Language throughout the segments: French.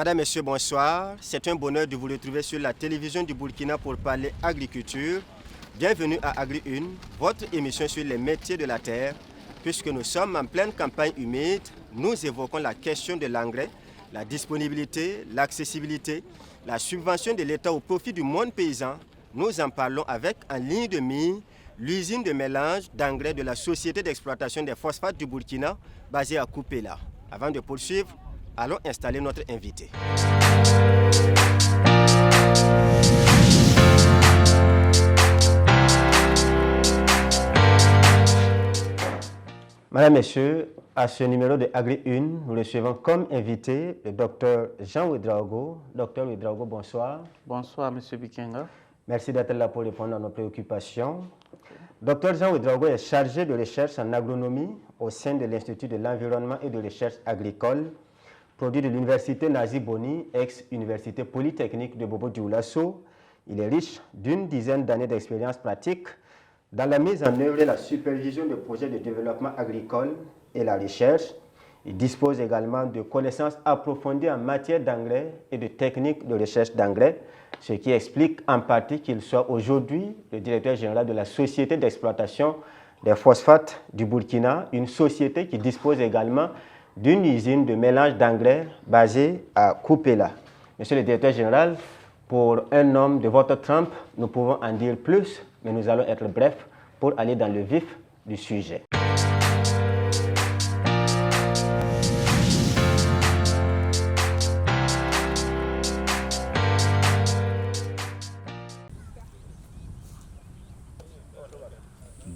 Madame, Messieurs, bonsoir. C'est un bonheur de vous retrouver sur la télévision du Burkina pour parler agriculture. Bienvenue à Agri 1, votre émission sur les métiers de la terre. Puisque nous sommes en pleine campagne humide, nous évoquons la question de l'engrais, la disponibilité, l'accessibilité, la subvention de l'État au profit du monde paysan. Nous en parlons avec en ligne de mire l'usine de mélange d'engrais de la Société d'exploitation des phosphates du Burkina, basée à Koupéla. Avant de poursuivre, allons installer notre invité. Madame, Messieurs, à ce numéro de Agri 1, nous recevons comme invité le docteur Jean Ouédraogo. Docteur Ouédraogo, bonsoir. Bonsoir, M. Bikenga. Merci d'être là pour répondre à nos préoccupations. Docteur Jean Ouédraogo est chargé de recherche en agronomie au sein de l'Institut de l'environnement et de recherche agricole, produit de l'Université Nazi Boni, ex-Université Polytechnique de Bobo-Dioulasso. Il est riche d'une dizaine d'années d'expérience pratique dans la mise en œuvre et la supervision de projets de développement agricole et la recherche. Il dispose également de connaissances approfondies en matière d'engrais et de techniques de recherche d'engrais, ce qui explique en partie qu'il soit aujourd'hui le directeur général de la Société d'exploitation des phosphates du Burkina, une société qui dispose également d'une usine de mélange d'engrais basée à Koupéla. Monsieur le directeur général, pour un homme de votre trempe, nous pouvons en dire plus, mais nous allons être brefs pour aller dans le vif du sujet.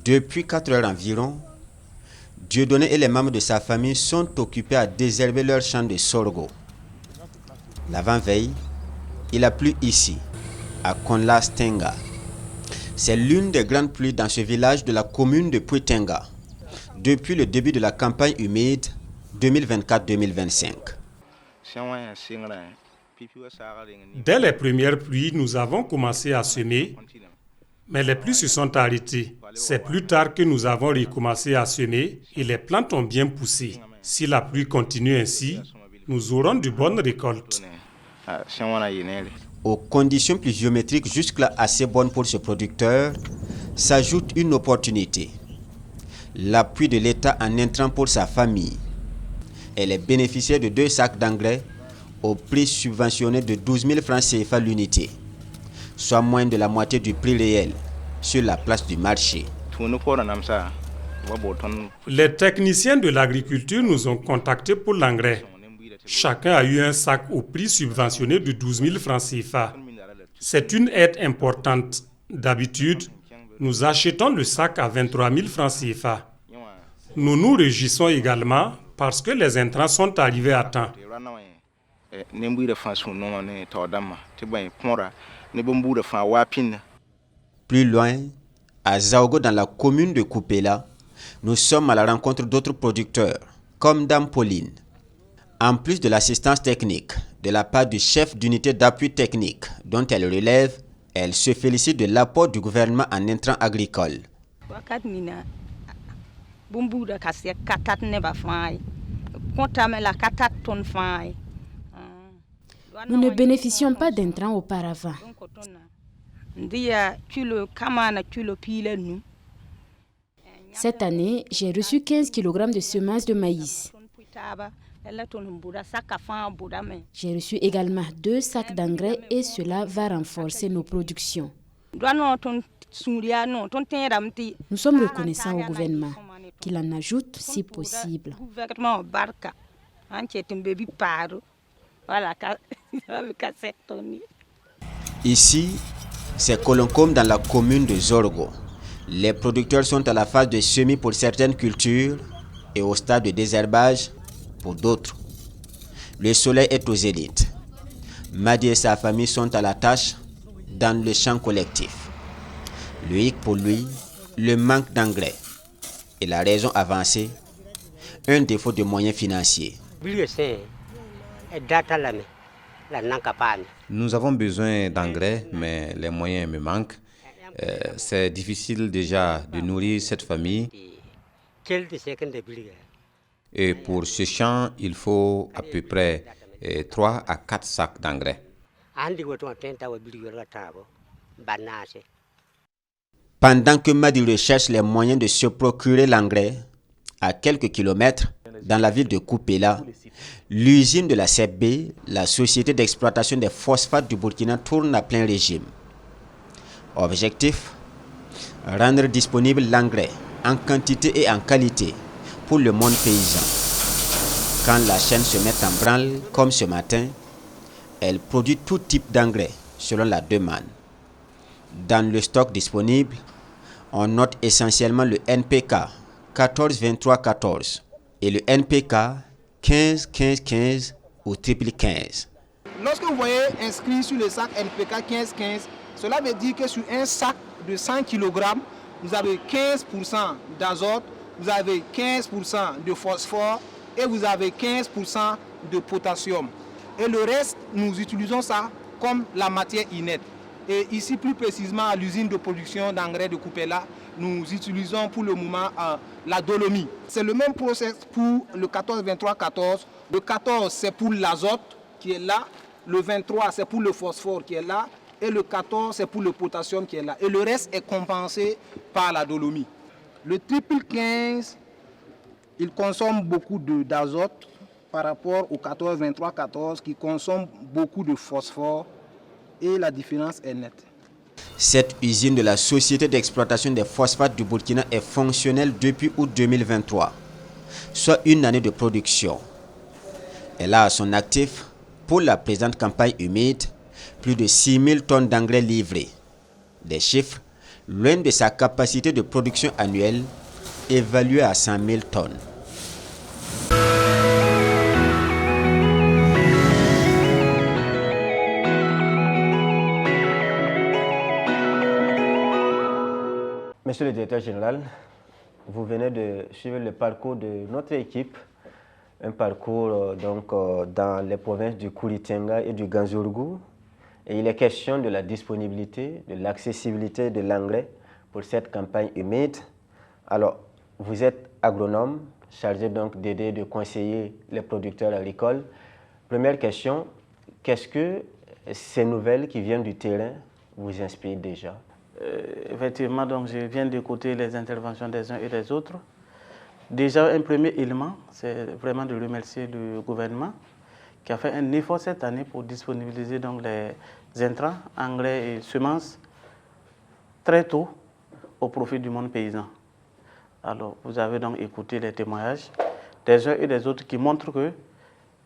Depuis 4 heures environ, Dieudonné et les membres de sa famille sont occupés à désherber leur champ de sorgho. L'avant-veille, il a plu ici, à Konla-Stenga. C'est l'une des grandes pluies dans ce village de la commune de Puitenga, depuis le début de la campagne humide 2024-2025. Dès les premières pluies, nous avons commencé à semer, mais les pluies se sont arrêtées. C'est plus tard que nous avons recommencé à semer et les plantes ont bien poussé. Si la pluie continue ainsi, nous aurons de bonnes récoltes. Aux conditions pluviométriques jusque-là assez bonnes pour ce producteur, s'ajoute une opportunité. L'appui de l'État en intrant pour sa famille. Elle est bénéficiaire de 2 sacs d'engrais au prix subventionné de 12 000 francs CFA l'unité, soit moins de la moitié du prix réel sur la place du marché. Les techniciens de l'agriculture nous ont contactés pour l'engrais. Chacun a eu un sac au prix subventionné de 12 000 francs CFA. C'est une aide importante. D'habitude, nous achetons le sac à 23 000 francs CFA. Nous nous réjouissons également parce que les intrants sont arrivés à temps. Plus loin, à Zaogo dans la commune de Koupéla, nous sommes à la rencontre d'autres producteurs, comme Dame Pauline. En plus de l'assistance technique de la part du chef d'unité d'appui technique dont elle relève, elle se félicite de l'apport du gouvernement en intrants agricoles. Nous ne bénéficions pas d'intrants auparavant. Cette année, j'ai reçu 15 kg de semences de maïs. J'ai reçu également 2 sacs d'engrais et cela va renforcer nos productions. Nous sommes reconnaissants au gouvernement qu'il en ajoute si possible. Ici, c'est Koloncom dans la commune de Zorgo. Les producteurs sont à la phase de semis pour certaines cultures et au stade de désherbage pour d'autres. Le soleil est aux zénith. Madi et sa famille sont à la tâche dans le champ collectif. Le hic pour lui, le manque d'engrais et la raison avancée, un défaut de moyens financiers. Nous avons besoin d'engrais, mais les moyens me manquent. C'est difficile déjà de nourrir cette famille. Et pour ce champ, il faut à peu près 3 à 4 sacs d'engrais. Pendant que Madi recherche les moyens de se procurer l'engrais, à quelques kilomètres, dans la ville de Koupéla, l'usine de la CEB, la société d'exploitation des phosphates du Burkina, tourne à plein régime. Objectif, rendre disponible l'engrais en quantité et en qualité pour le monde paysan. Quand la chaîne se met en branle, comme ce matin, elle produit tout type d'engrais selon la demande. Dans le stock disponible, on note essentiellement le NPK 14-23-14 et le NPK 15-15-15 ou triple 15. Lorsque vous voyez inscrit sur le sac NPK 15-15, cela veut dire que sur un sac de 100 kg, vous avez 15% d'azote, vous avez 15% de phosphore et vous avez 15% de potassium. Et le reste, nous utilisons ça comme la matière inerte. Et ici, plus précisément, à l'usine de production d'engrais de Koupéla, nous utilisons pour le moment la dolomie. C'est le même process pour le 14-23-14. Le 14, c'est pour l'azote qui est là. Le 23, c'est pour le phosphore qui est là. Et le 14, c'est pour le potassium qui est là. Et le reste est compensé par la dolomie. Le triple 15, il consomme beaucoup d'azote par rapport au 14-23-14 qui consomme beaucoup de phosphore. Et la différence est nette. Cette usine de la Société d'exploitation des phosphates du Burkina est fonctionnelle depuis août 2023, soit une année de production. Elle a à son actif, pour la présente campagne humide, plus de 6000 tonnes d'engrais livrés. Des chiffres loin de sa capacité de production annuelle, évaluée à 100 000 tonnes. Monsieur le directeur général, vous venez de suivre le parcours de notre équipe, un parcours dans les provinces du Koulitenga et du Ganzourgou. Et il est question de la disponibilité, de l'accessibilité de l'engrais pour cette campagne humide. Alors, vous êtes agronome, chargé donc d'aider, de conseiller les producteurs agricoles. Première question, qu'est-ce que ces nouvelles qui viennent du terrain vous inspirent déjà? Effectivement, donc je viens d'écouter les interventions des uns et des autres. Déjà, un premier élément, c'est vraiment de remercier le gouvernement qui a fait un effort cette année pour disponibiliser donc les intrants, engrais et semences très tôt au profit du monde paysan. Alors, vous avez donc écouté les témoignages des uns et des autres qui montrent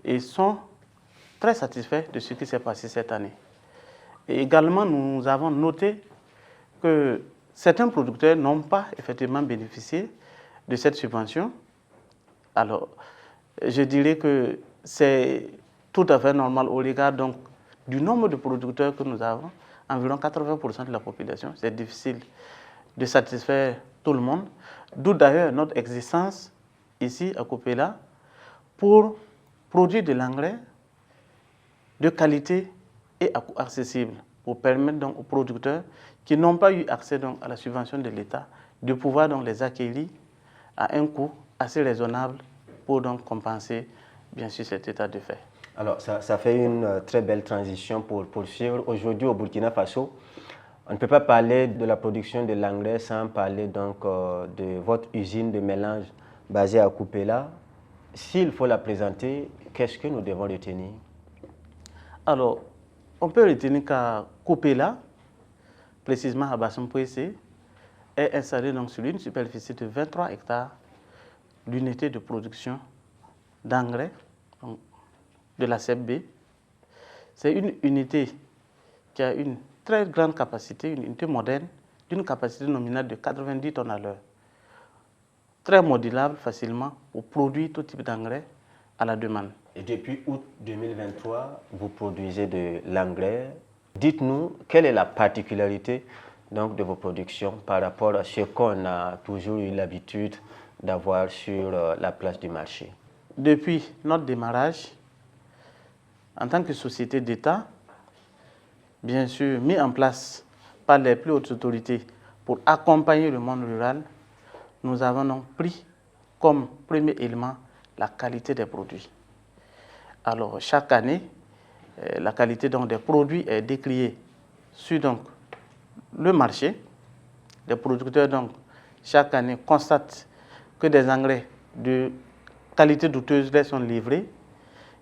qu'ils sont très satisfaits de ce qui s'est passé cette année. Et également, nous avons noté que certains producteurs n'ont pas effectivement bénéficié de cette subvention. Alors, je dirais que c'est tout à fait normal au regard donc, du nombre de producteurs que nous avons, environ 80% de la population. C'est difficile de satisfaire tout le monde, d'où d'ailleurs notre existence ici à Koupéla pour produire de l'engrais de qualité et à coût accessible, pour permettre donc aux producteurs qui n'ont pas eu accès donc à la subvention de l'État de pouvoir donc les acquérir à un coût assez raisonnable pour donc compenser bien sûr cet état de fait. Alors ça fait une très belle transition pour poursuivre. Aujourd'hui au Burkina Faso, on ne peut pas parler de la production de l'engrais sans parler donc de votre usine de mélange basée à Koupéla. S'il faut la présenter, qu'est-ce que nous devons retenir? Alors, on peut retenir qu'à Koupéla, précisément à Bassompouessé, est installée donc sur une superficie de 23 hectares l'unité de production d'engrais de la CEB. C'est une unité qui a une très grande capacité, une unité moderne, d'une capacité nominale de 90 tonnes à l'heure. Très modulable facilement pour produire tout type d'engrais à la demande. Et depuis août 2023, vous produisez de l'engrais. Dites-nous, quelle est la particularité donc, de vos productions par rapport à ce qu'on a toujours eu l'habitude d'avoir sur la place du marché? Depuis notre démarrage, en tant que société d'État, bien sûr mis en place par les plus hautes autorités pour accompagner le monde rural, nous avons donc pris comme premier élément la qualité des produits. Alors, chaque année, la qualité donc, des produits est décriée sur donc, le marché. Les producteurs, donc, chaque année, constatent que des engrais de qualité douteuse leur sont livrés.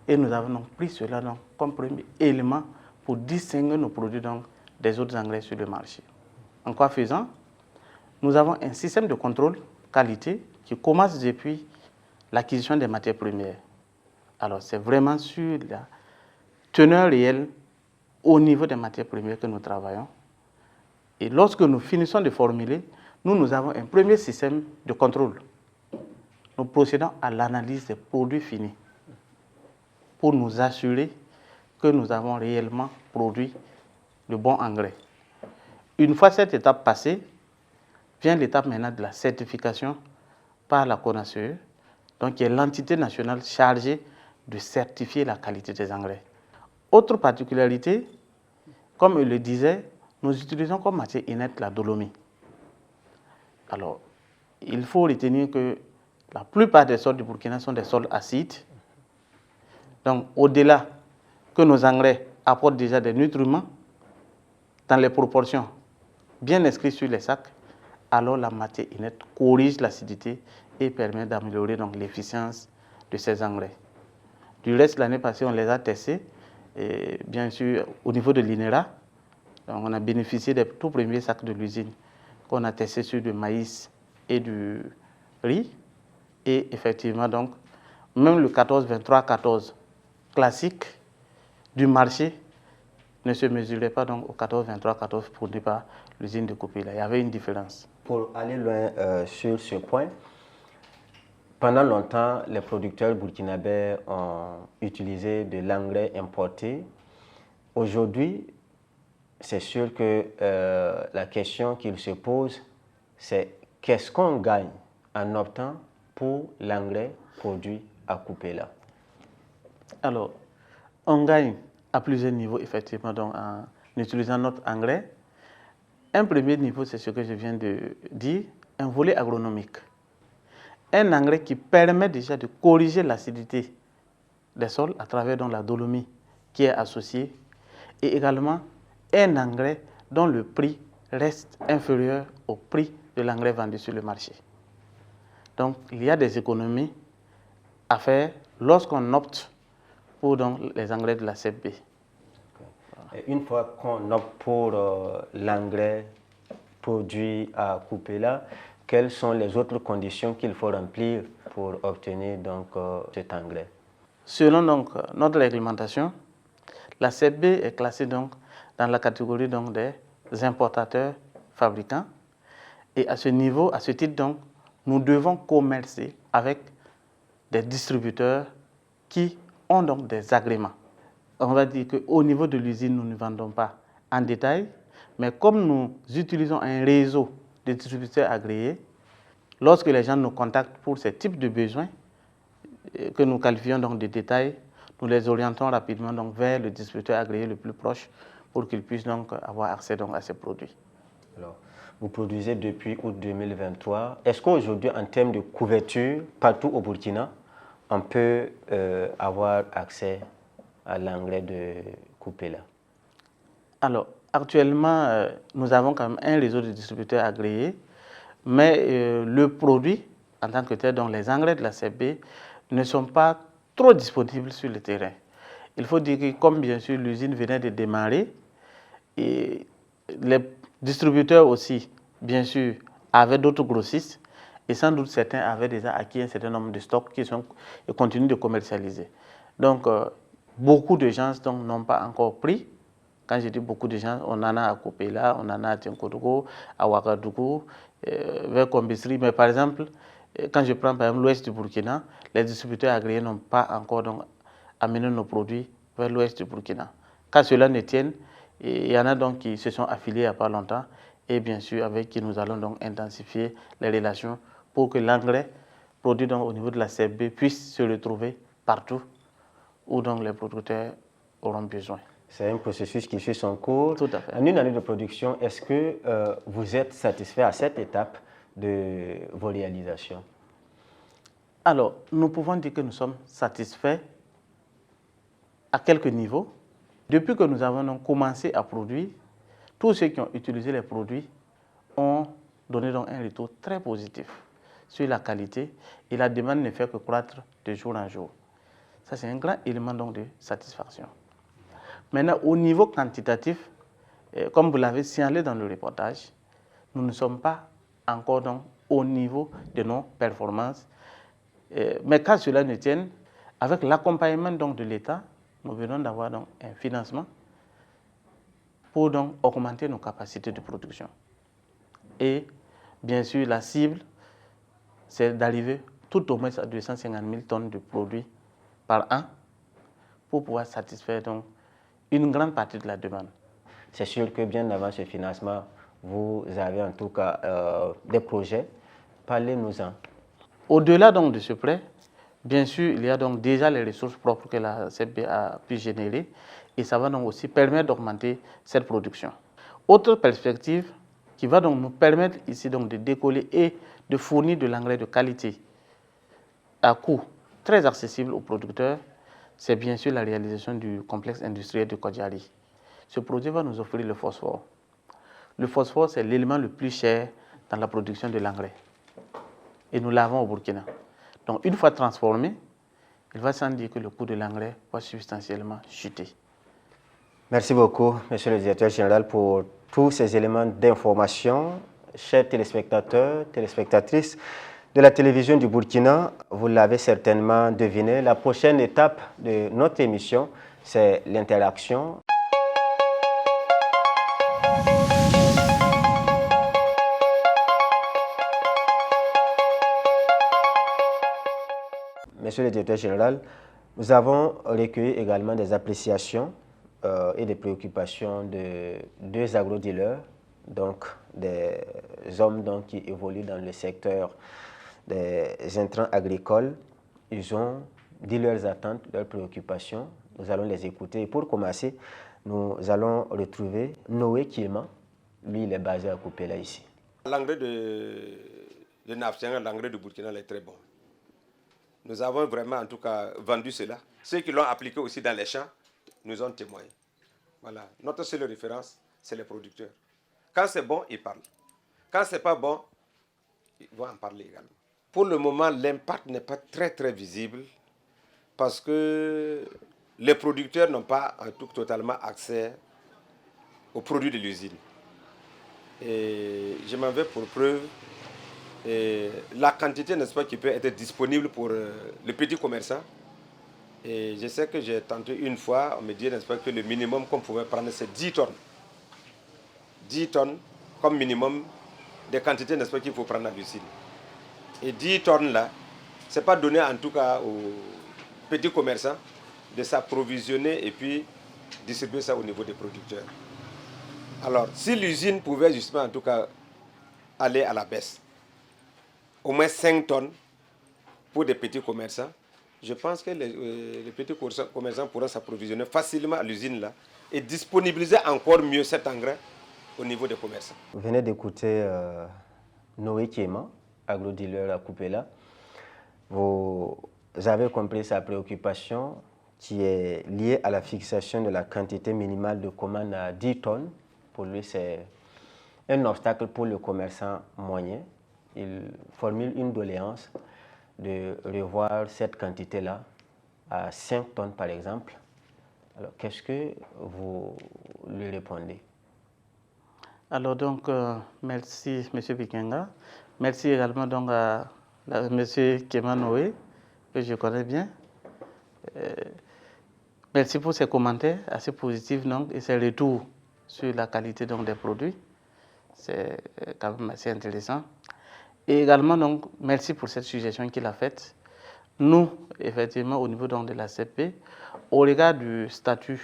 Et nous avons donc pris cela donc, comme premier élément pour distinguer nos produits donc, des autres engrais sur le marché. En quoi faisant, nous avons un système de contrôle qualité qui commence depuis l'acquisition des matières premières. Alors, c'est vraiment sur la teneur réelle au niveau des matières premières que nous travaillons. Et lorsque nous finissons de formuler, nous avons un premier système de contrôle. Nous procédons à l'analyse des produits finis pour nous assurer que nous avons réellement produit le bon engrais. Une fois cette étape passée, vient l'étape maintenant de la certification par la CONACE, donc qui est l'entité nationale chargée de certifier la qualité des engrais. Autre particularité, comme je le disais, nous utilisons comme matière inerte la dolomie. Alors, il faut retenir que la plupart des sols du Burkina sont des sols acides. Donc, au-delà que nos engrais apportent déjà des nutriments dans les proportions bien inscrites sur les sacs, alors la matière inerte corrige l'acidité et permet d'améliorer l'efficience de ces engrais. Du reste, l'année passée, on les a testés, et bien sûr, au niveau de l'INERA. On a bénéficié des tout premiers sacs de l'usine qu'on a testés sur du maïs et du riz. Et effectivement, donc, même le 14-23-14 classique du marché ne se mesurait pas donc, au 14-23-14 produit par l'usine de Koupila. Il y avait une différence. Pour aller loin sur ce point, pendant longtemps, les producteurs burkinabés ont utilisé de l'engrais importé. Aujourd'hui, c'est sûr que la question qu'il se pose, c'est qu'est-ce qu'on gagne en optant pour l'engrais produit à Koupila? Alors, on gagne à plusieurs niveaux, effectivement, donc, en utilisant notre engrais. Un premier niveau, c'est ce que je viens de dire, un volet agronomique. Un engrais qui permet déjà de corriger l'acidité des sols à travers donc, la dolomie qui est associée, et également un engrais dont le prix reste inférieur au prix de l'engrais vendu sur le marché. Donc, il y a des économies à faire lorsqu'on opte pour donc, les engrais de la CFB. Et une fois qu'on opte pour l'engrais produit à Koupila, quelles sont les autres conditions qu'il faut remplir pour obtenir donc, cet engrais? Selon donc, notre réglementation, la CFB est classée donc, dans la catégorie donc, des importateurs fabricants. Et à ce niveau, à ce titre, donc, nous devons commercer avec des distributeurs qui ont donc des agréments. On va dire qu'au niveau de l'usine, nous ne vendons pas en détail, mais comme nous utilisons un réseau de distributeurs agréés, lorsque les gens nous contactent pour ce type de besoins, que nous qualifions donc de détail, nous les orientons rapidement donc vers le distributeur agréé le plus proche pour qu'ils puissent donc avoir accès donc à ces produits. Alors, vous produisez depuis août 2023. Est-ce qu'aujourd'hui, en termes de couverture, partout au Burkina, on peut avoir accès à l'engrais de Koupila? Alors, actuellement, nous avons quand même un réseau de distributeurs agréés, mais le produit, en tant que tel, donc les engrais de la CFB, ne sont pas trop disponibles sur le terrain. Il faut dire que, comme bien sûr l'usine venait de démarrer, et les distributeurs aussi, bien sûr, avaient d'autres grossistes, et sans doute certains avaient déjà acquis un certain nombre de stocks qui continuent de commercialiser. Donc, beaucoup de gens n'ont pas encore pris. Quand je dis beaucoup de gens, on en a à Koupila, on en a à Tinkodougou, à Ouagadougou, vers Kombisri. Mais par exemple, quand je prends par exemple l'ouest du Burkina, les distributeurs agréés n'ont pas encore donc, amené nos produits vers l'ouest du Burkina. Quand cela ne tienne, il y en a donc qui se sont affiliés il n'y a pas longtemps et bien sûr avec qui nous allons donc intensifier les relations pour que l'engrais produit donc, au niveau de la CFB puisse se retrouver partout où donc les producteurs auront besoin. C'est un processus qui suit son cours. Tout à fait. En une année de production, est-ce que vous êtes satisfait à cette étape de vos réalisations? Alors, nous pouvons dire que nous sommes satisfaits à quelques niveaux. Depuis que nous avons donc commencé à produire, tous ceux qui ont utilisé les produits ont donné donc un retour très positif sur la qualité et la demande ne fait que croître de jour en jour. Ça, c'est un grand élément donc de satisfaction. Maintenant, au niveau quantitatif, comme vous l'avez signalé dans le reportage, nous ne sommes pas encore donc au niveau de nos performances. Mais qu'à cela ne tienne, avec l'accompagnement donc de l'État, nous venons d'avoir donc un financement pour donc augmenter nos capacités de production. Et bien sûr, la cible, c'est d'arriver tout au moins à 250 000 tonnes de produits par an pour pouvoir satisfaire donc une grande partie de la demande. C'est sûr que bien avant ce financement, vous avez en tout cas des projets. Parlez-nous-en. Au-delà donc de ce prêt, bien sûr, il y a donc déjà les ressources propres que la CEP a pu générer et ça va donc aussi permettre d'augmenter cette production. Autre perspective qui va donc nous permettre ici donc de décoller et de fournir de l'engrais de qualité à coût très accessible aux producteurs, c'est bien sûr la réalisation du complexe industriel de Kodjari. Ce projet va nous offrir le phosphore. Le phosphore, c'est l'élément le plus cher dans la production de l'engrais. Et nous l'avons au Burkina. Donc, une fois transformé, il va sans dire que le coût de l'engrais va substantiellement chuter. Merci beaucoup, Monsieur le Directeur Général, pour tous ces éléments d'information. Chers téléspectateurs, téléspectatrices de la télévision du Burkina, vous l'avez certainement deviné, la prochaine étape de notre émission, c'est l'interaction. Monsieur le Directeur Général, nous avons recueilli également des appréciations et des préoccupations de deux agro-dealers, donc des hommes donc, qui évoluent dans le secteur des intrants agricoles. Ils ont dit leurs attentes, leurs préoccupations. Nous allons les écouter. Et pour commencer, nous allons retrouver Noé Kiema. Lui, il est basé à Koupela ici. L'engrais de Naftianga, l'engrais de Burkina est très bon. Nous avons vraiment, en tout cas, vendu cela. Ceux qui l'ont appliqué aussi dans les champs nous ont témoigné. Voilà. Notre seule référence, c'est les producteurs. Quand c'est bon, ils parlent. Quand ce n'est pas bon, ils vont en parler également. Pour le moment, l'impact n'est pas très visible parce que les producteurs n'ont pas totalement accès aux produits de l'usine. Et je m'en vais pour preuve. Et la quantité, n'est-ce pas, qui peut être disponible pour le petit commerçant. Et je sais que j'ai tenté une fois, on me dit, n'est-ce pas, que le minimum qu'on pouvait prendre, c'est 10 tonnes. 10 tonnes comme minimum des quantités, n'est-ce pas, qu'il faut prendre à l'usine. Et 10 tonnes là, ce n'est pas donné en tout cas aux petits commerçants de s'approvisionner et puis distribuer ça au niveau des producteurs. Alors, si l'usine pouvait justement en tout cas aller à la baisse, au moins 5 tonnes pour des petits commerçants, je pense que les petits commerçants pourront s'approvisionner facilement à l'usine là et disponibiliser encore mieux cet engrais au niveau des commerçants. Vous venez d'écouter Noé Kiema, agro-dealer à Koupela. Vous avez compris sa préoccupation qui est liée à la fixation de la quantité minimale de commande à 10 tonnes. Pour lui, c'est un obstacle pour le commerçant moyen. Il formule une doléance de revoir cette quantité-là à 5 tonnes par exemple. Alors, qu'est-ce que vous lui répondez? Alors donc, merci M. Bikenga. Merci également donc à M. Kiema Noé, que je connais bien. Merci pour ses commentaires assez positifs donc, et ses retours sur la qualité donc, des produits. C'est quand même assez intéressant. Et également, donc, merci pour cette suggestion qu'il a faite. Nous, effectivement, au niveau donc, de la CP, au regard du statut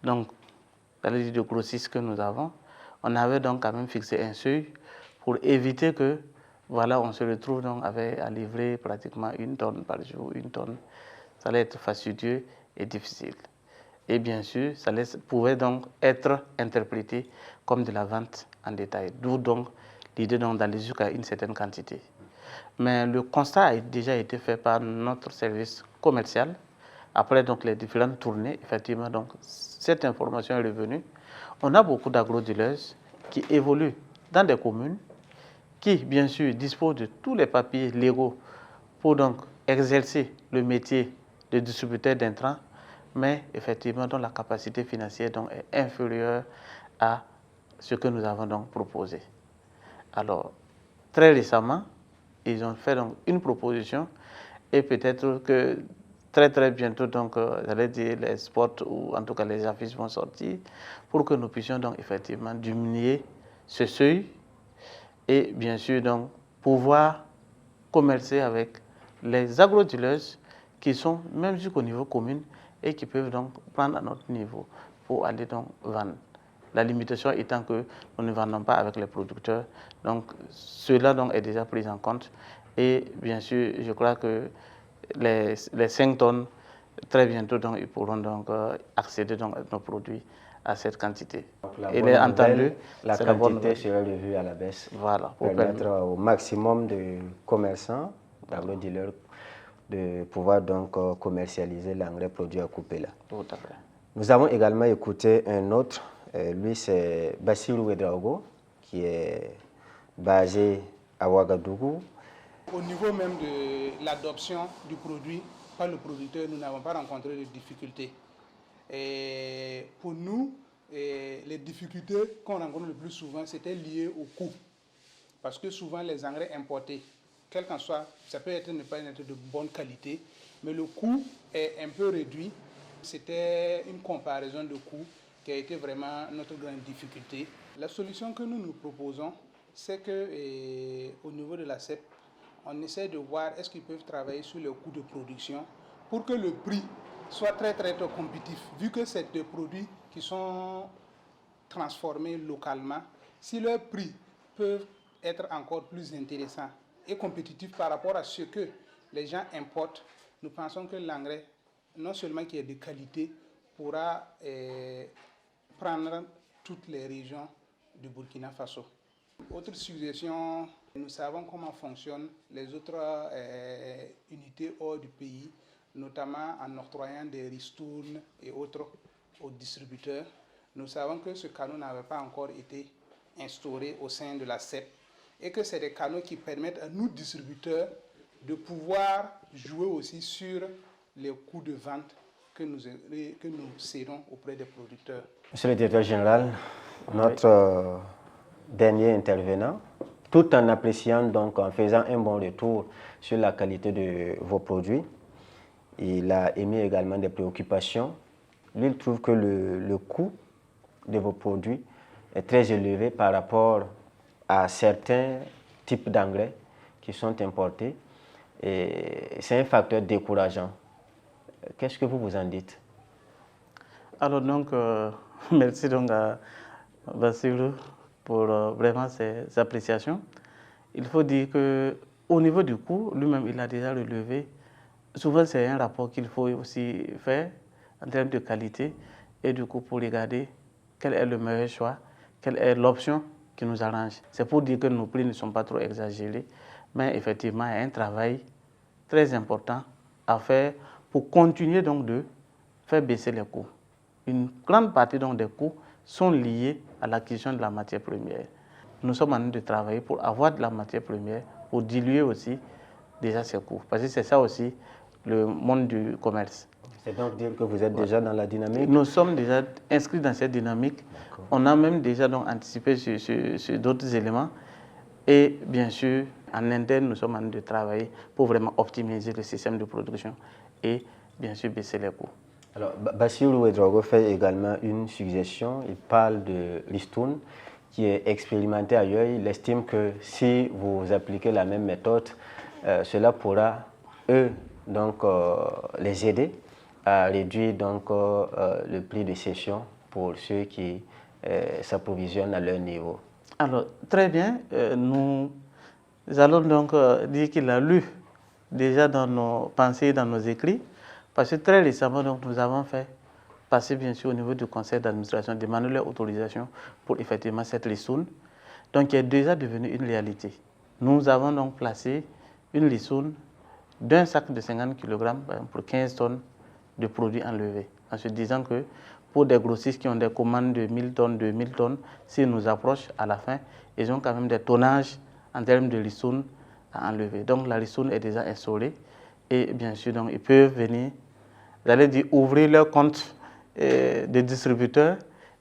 donc, de grossiste que nous avons, on avait donc quand même fixé un seuil pour éviter que, voilà, on se retrouve donc avec à livrer pratiquement 1 tonne par jour, 1 tonne. Ça allait être fastidieux et difficile. Et bien sûr, ça pouvait donc être interprété comme de la vente en détail. D'où donc l'idée d'aller jusqu'à une certaine quantité. Mais le constat a déjà été fait par notre service commercial après donc, les différentes tournées, effectivement, donc, cette information est revenue. On a beaucoup d'agro-dealers qui évoluent dans des communes, qui, bien sûr, disposent de tous les papiers légaux pour donc exercer le métier de distributeur d'intrants, mais effectivement, dont la capacité financière donc, est inférieure à ce que nous avons donc proposé. Alors, très récemment, ils ont fait donc une proposition et peut-être que très bientôt, donc, j'allais dire, les spots ou en tout cas les affiches vont sortir pour que nous puissions donc effectivement diminuer ce seuil et bien sûr donc pouvoir commercer avec les agro-dealers qui sont même jusqu'au niveau commune et qui peuvent donc prendre à notre niveau pour aller donc vendre. La limitation étant que nous ne vendons pas avec les producteurs, donc cela donc est déjà pris en compte et bien sûr je crois que les 5 tonnes, très bientôt, donc, ils pourront donc, accéder donc, à nos produits à cette quantité. Il est entendu, la quantité sera revue à la baisse. Voilà, pour permettre au maximum de commerçants, d'agro-dealers, de pouvoir donc commercialiser l'engrais produit à couper là. Tout à fait. Nous avons également écouté un autre, lui c'est Bassirou Ouedraogo, qui est basé à Ouagadougou. Au niveau même de l'adoption du produit par le producteur, nous n'avons pas rencontré de difficultés. Et pour nous, les difficultés qu'on rencontre le plus souvent, c'était lié au coût. Parce que souvent, les engrais importés, quel qu'en soit, ça peut être ne pas être de bonne qualité, mais le coût est un peu réduit. C'était une comparaison de coûts qui a été vraiment notre grande difficulté. La solution que nous proposons, c'est qu'au niveau de la CEP, on essaie de voir est-ce qu'ils peuvent travailler sur les coûts de production pour que le prix soit très compétitif. Vu que c'est des produits qui sont transformés localement, si leurs prix peuvent être encore plus intéressants et compétitifs par rapport à ce que les gens importent, nous pensons que l'engrais, non seulement qui est de qualité, pourra prendre toutes les régions du Burkina Faso. Autre suggestion, nous savons comment fonctionnent les autres unités hors du pays, notamment en octroyant des ristournes et autres aux distributeurs. Nous savons que ce canal n'avait pas encore été instauré au sein de la CEP et que c'est des canaux qui permettent à nous, distributeurs, de pouvoir jouer aussi sur les coûts de vente que nous serons auprès des producteurs. Monsieur le directeur général, notre dernier intervenant, tout en appréciant, donc en faisant un bon retour sur la qualité de vos produits, il a émis également des préoccupations. Lui, il trouve que le coût de vos produits est très élevé par rapport à certains types d'engrais qui sont importés. Et c'est un facteur décourageant. Qu'est-ce que vous en dites? Alors donc, merci donc à Bassirou pour vraiment ses appréciations. Il faut dire qu'au niveau du coût, lui-même, il a déjà relevé. Souvent, c'est un rapport qu'il faut aussi faire en termes de qualité et du coup pour regarder quel est le meilleur choix, quelle est l'option qui nous arrange. C'est pour dire que nos prix ne sont pas trop exagérés, mais effectivement, il y a un travail très important à faire pour continuer donc de faire baisser les coûts. Une grande partie donc des coûts sont liés à l'acquisition de la matière première. Nous sommes en train de travailler pour avoir de la matière première, pour diluer aussi déjà ces coûts. Parce que c'est ça aussi le monde du commerce. C'est donc dire que vous êtes déjà dans la dynamique? Nous sommes déjà inscrits dans cette dynamique. On a même déjà donc anticipé sur d'autres éléments. Et bien sûr, en interne, nous sommes en train de travailler pour vraiment optimiser le système de production et bien sûr baisser les coûts. Alors, Bassirou Ouedraogo fait également une suggestion. Il parle de ristourne qui est expérimenté ailleurs. Il estime que si vous appliquez la même méthode, cela pourra, eux, donc, les aider à réduire donc, le prix de cession pour ceux qui s'approvisionnent à leur niveau. Alors, très bien. Nous allons donc dire qu'il a lu déjà dans nos pensées, dans nos écrits, parce que très récemment, donc, nous avons fait passer bien sûr au niveau du conseil d'administration, demander leur autorisation pour effectivement cette ristourne, donc qui est déjà devenue une réalité. Nous avons donc placé une ristourne d'un sac de 50 kg pour 15 tonnes de produits enlevés. En se disant que pour des grossistes qui ont des commandes de 1000 tonnes, 2000 tonnes, s'ils nous approchent à la fin, ils ont quand même des tonnages en termes de ristourne à enlever. Donc la ristourne est déjà instaurée et bien sûr, donc, ils peuvent venir, j'allais dire, ouvrir leur compte de distributeur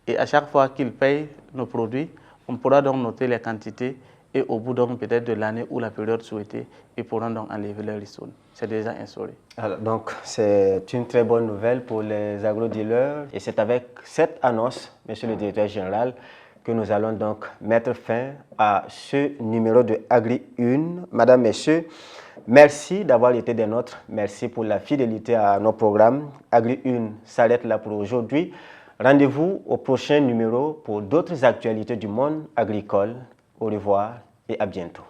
et à chaque fois qu'ils payent nos produits, on pourra donc noter les quantités et au bout donc peut-être de l'année ou la période souhaitée, ils pourront donc enlever leur ristourne. C'est déjà instauré. Alors, donc c'est une très bonne nouvelle pour les agro-dealers et c'est avec cette annonce, Monsieur le Directeur Général, que nous allons donc mettre fin à ce numéro de Agri 1. Madame, Messieurs, merci d'avoir été des nôtres. Merci pour la fidélité à nos programmes. Agri 1 s'arrête là pour aujourd'hui. Rendez-vous au prochain numéro pour d'autres actualités du monde agricole. Au revoir et à bientôt.